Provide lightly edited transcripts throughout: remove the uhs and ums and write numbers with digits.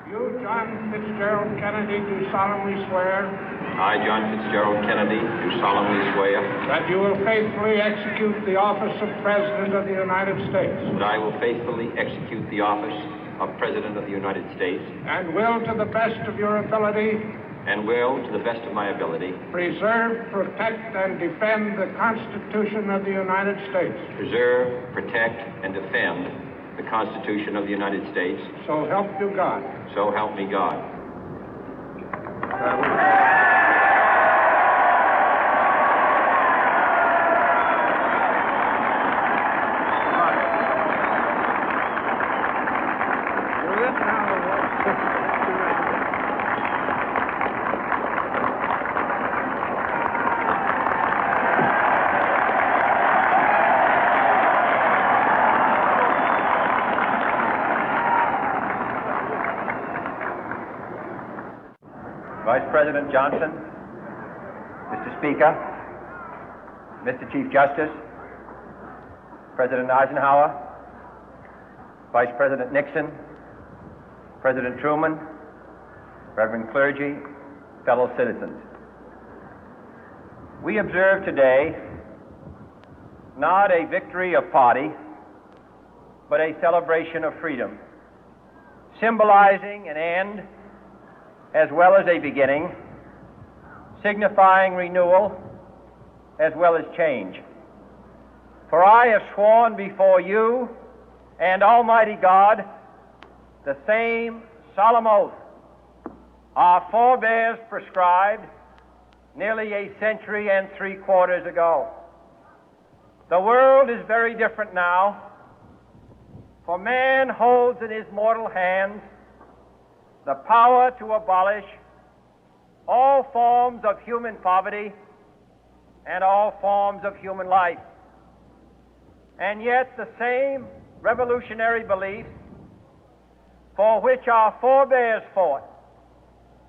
You, John Fitzgerald Kennedy, do solemnly swear I, John Fitzgerald Kennedy, do solemnly swear that you will faithfully execute the office of President of the United States that I will faithfully execute the office of President of the United States and will, to the best of your ability, and will, to the best of my ability, preserve, protect, and defend the Constitution of the United States. preserve, protect, and defend the Constitution of the United States. So help you God. So help me God. Vice President Johnson, Mr. Speaker, Mr. Chief Justice, President Eisenhower, Vice President Nixon, President Truman, Reverend clergy, fellow citizens. We observe today not a victory of party, but a celebration of freedom, symbolizing an end as well as a beginning, signifying renewal as well as change. For I have sworn before you and Almighty God the same solemn oath our forebears prescribed nearly a century and 3/4 ago. The world is very different now, for man holds in his mortal hands the power to abolish all forms of human poverty and all forms of human life. And yet the same revolutionary beliefs for which our forebears fought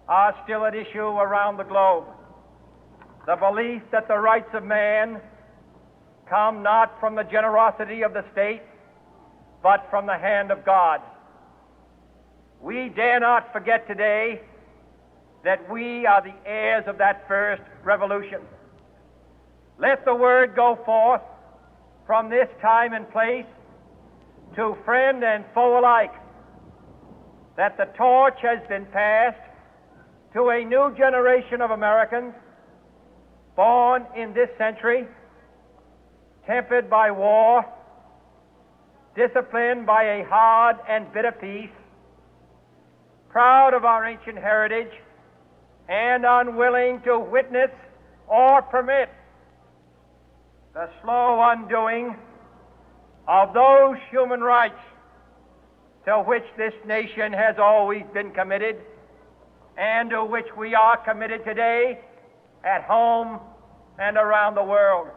are still at issue around the globe. The belief that the rights of man come not from the generosity of the state, but from the hand of God. We dare not forget today that we are the heirs of that first revolution. Let the word go forth from this time and place to friend and foe alike that the torch has been passed to a new generation of Americans born in this century, tempered by war, disciplined by a hard and bitter peace, proud of our ancient heritage, and unwilling to witness or permit the slow undoing of those human rights to which this nation has always been committed and to which we are committed today at home and around the world.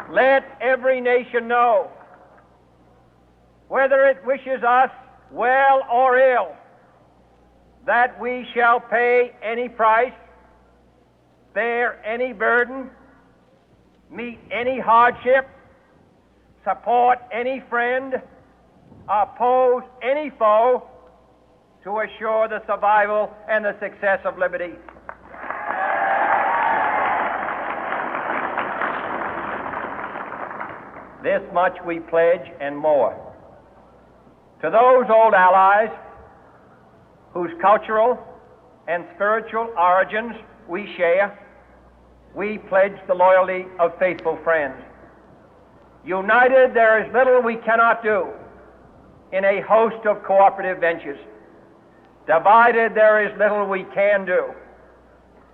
Let every nation know, whether it wishes us well or ill, that we shall pay any price, bear any burden, meet any hardship, support any friend, oppose any foe to assure the survival and the success of liberty. This much we pledge and more. To those old allies whose cultural and spiritual origins we share, we pledge the loyalty of faithful friends. United, there is little we cannot do in a host of cooperative ventures. Divided, there is little we can do,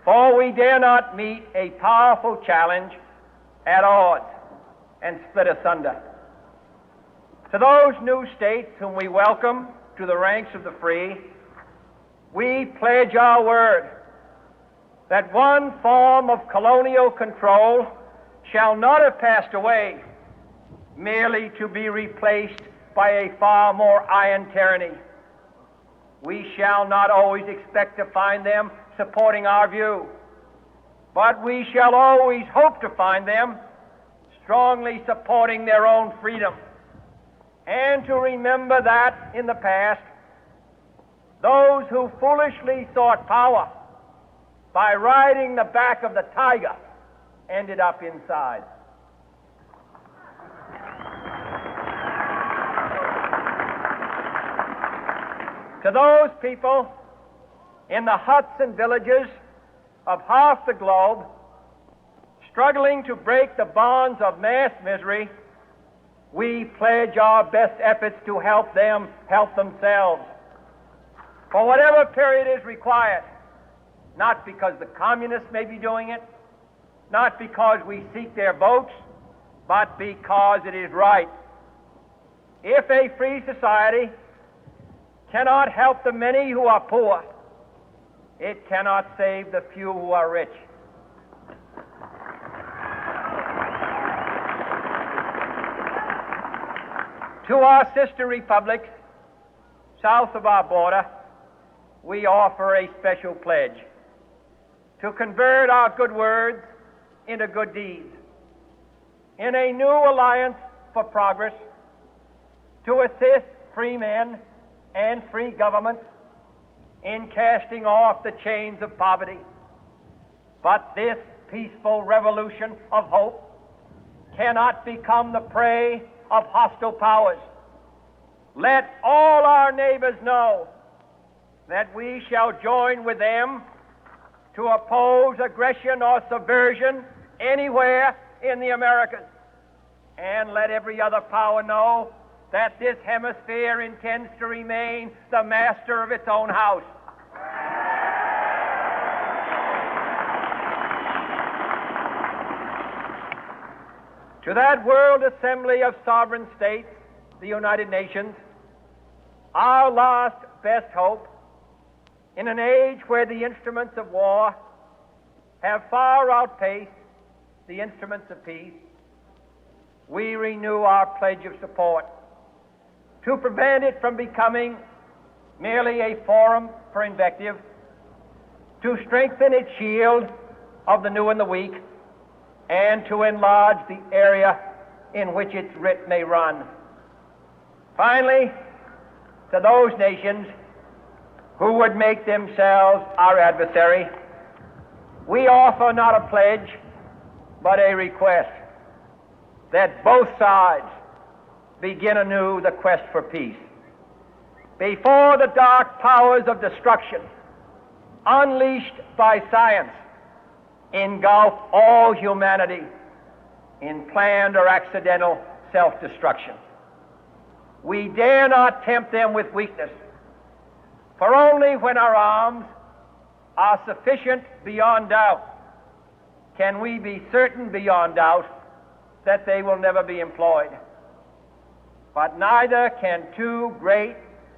for we dare not meet a powerful challenge at odds and split asunder. To those new states whom we welcome to the ranks of the free, we pledge our word that one form of colonial control shall not have passed away, merely to be replaced by a far more iron tyranny. We shall not always expect to find them supporting our view, but we shall always hope to find them strongly supporting their own freedom, and to remember that in the past, those who foolishly sought power by riding the back of the tiger ended up inside. To those people in the huts and villages of half the globe struggling to break the bonds of mass misery, we pledge our best efforts to help them help themselves for whatever period is required, not because the communists may be doing it, not because we seek their votes, but because it is right. If a free society cannot help the many who are poor, it cannot save the few who are rich. To our sister republics south of our border, we offer a special pledge to convert our good words into good deeds, in a new alliance for progress, to assist free men and free governments in casting off the chains of poverty. But this peaceful revolution of hope cannot become the prey of hostile powers. Let all our neighbors know that we shall join with them to oppose aggression or subversion anywhere in the Americas. And let every other power know that this hemisphere intends to remain the master of its own house. To that World Assembly of Sovereign States, the United Nations, our last best hope, in an age where the instruments of war have far outpaced the instruments of peace, we renew our pledge of support to prevent it from becoming merely a forum for invective, to strengthen its shield of the new and the weak, and to enlarge the area in which its writ may run. Finally, to those nations who would make themselves our adversary, we offer not a pledge, but a request that both sides begin anew the quest for peace. Before the dark powers of destruction, unleashed by science, engulf all humanity in planned or accidental self-destruction, we dare not tempt them with weakness, for only when our arms are sufficient beyond doubt can we be certain beyond doubt that they will never be employed. But neither can two great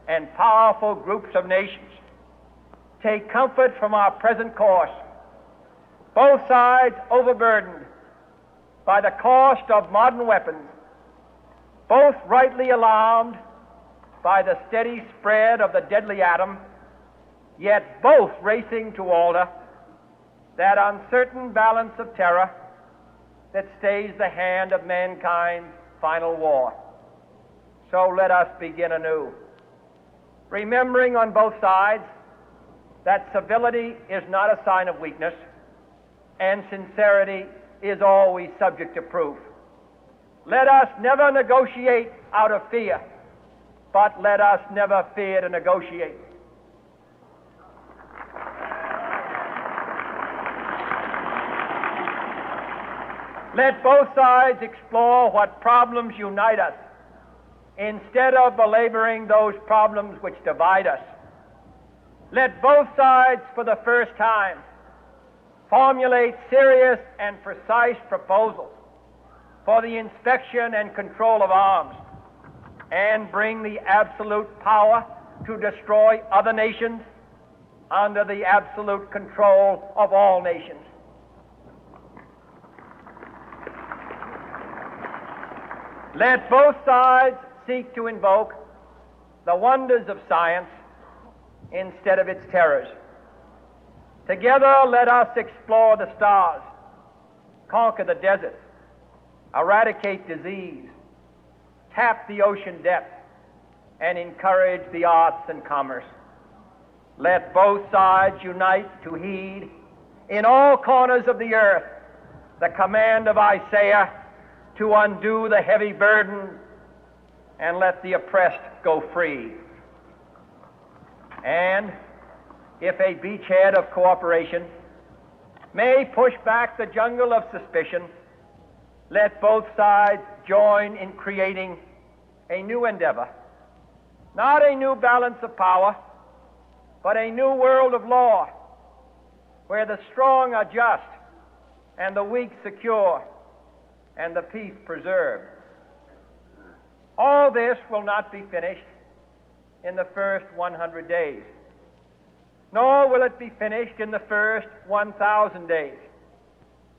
and powerful groups of nations take comfort from our present course, both sides overburdened by the cost of modern weapons, both rightly alarmed by the steady spread of the deadly atom, yet both racing to alter that uncertain balance of terror that stays the hand of mankind's final war. So let us begin anew, remembering on both sides that civility is not a sign of weakness, and sincerity is always subject to proof. Let us never negotiate out of fear, but let us never fear to negotiate. Let both sides explore what problems unite us, instead of belaboring those problems which divide us. Let both sides, for the first time, formulate serious and precise proposals for the inspection and control of arms, and bring the absolute power to destroy other nations under the absolute control of all nations. Let both sides seek to invoke the wonders of science instead of its terrors. Together, let us explore the stars, conquer the deserts, eradicate disease, tap the ocean depth, and encourage the arts and commerce. Let both sides unite to heed in all corners of the earth the command of Isaiah to undo the heavy burden and let the oppressed go free. And if a beachhead of cooperation may push back the jungle of suspicion, let both sides join in creating a new endeavor, not a new balance of power, but a new world of law, where the strong are just and the weak secure and the peace preserved. All this will not be finished in the first 100 days, nor will it be finished in the first 1,000 days,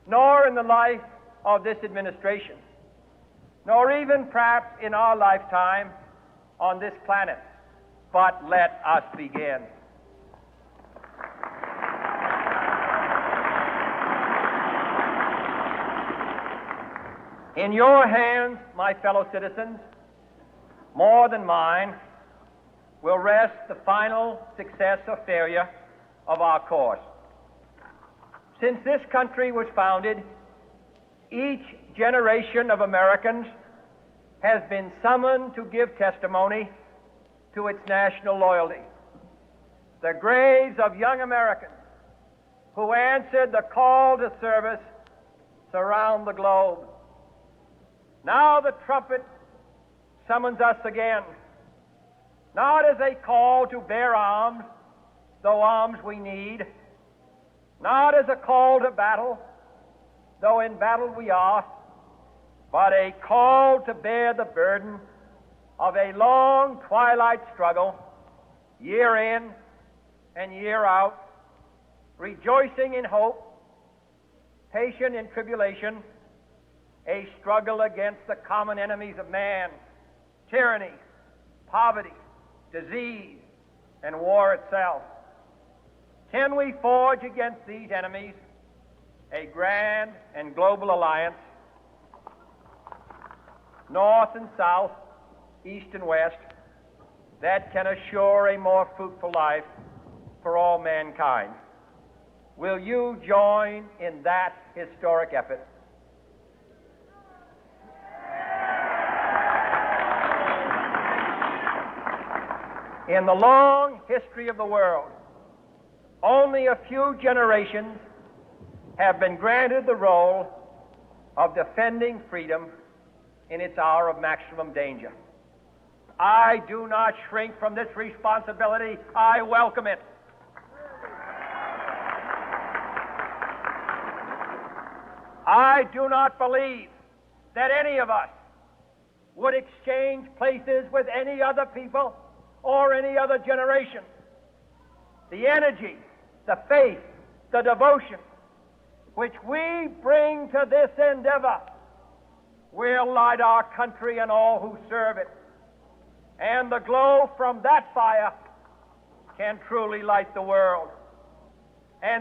nor in the life of this administration, nor even perhaps in our lifetime on this planet. But let us begin. In your hands, my fellow citizens, more than mine, will rest the final success or failure of our course. Since this country was founded, each generation of Americans has been summoned to give testimony to its national loyalty. The graves of young Americans who answered the call to service surround the globe. Now the trumpet summons us again, not as a call to bear arms, though arms we need, not as a call to battle, though in battle we are, but a call to bear the burden of a long twilight struggle, year in and year out, rejoicing in hope, patient in tribulation, a struggle against the common enemies of man, tyranny, poverty, disease, and war itself. Can we forge against these enemies a grand and global alliance, north and south, east and west, that can assure a more fruitful life for all mankind? Will you join in that historic effort? In the long history of the world, only a few generations have been granted the role of defending freedom in its hour of maximum danger. I do not shrink from this responsibility. I welcome it. I do not believe that any of us would exchange places with any other people or any other generation. The energy, the faith, the devotion which we bring to this endeavor will light our country and all who serve it. And the glow from that fire can truly light the world.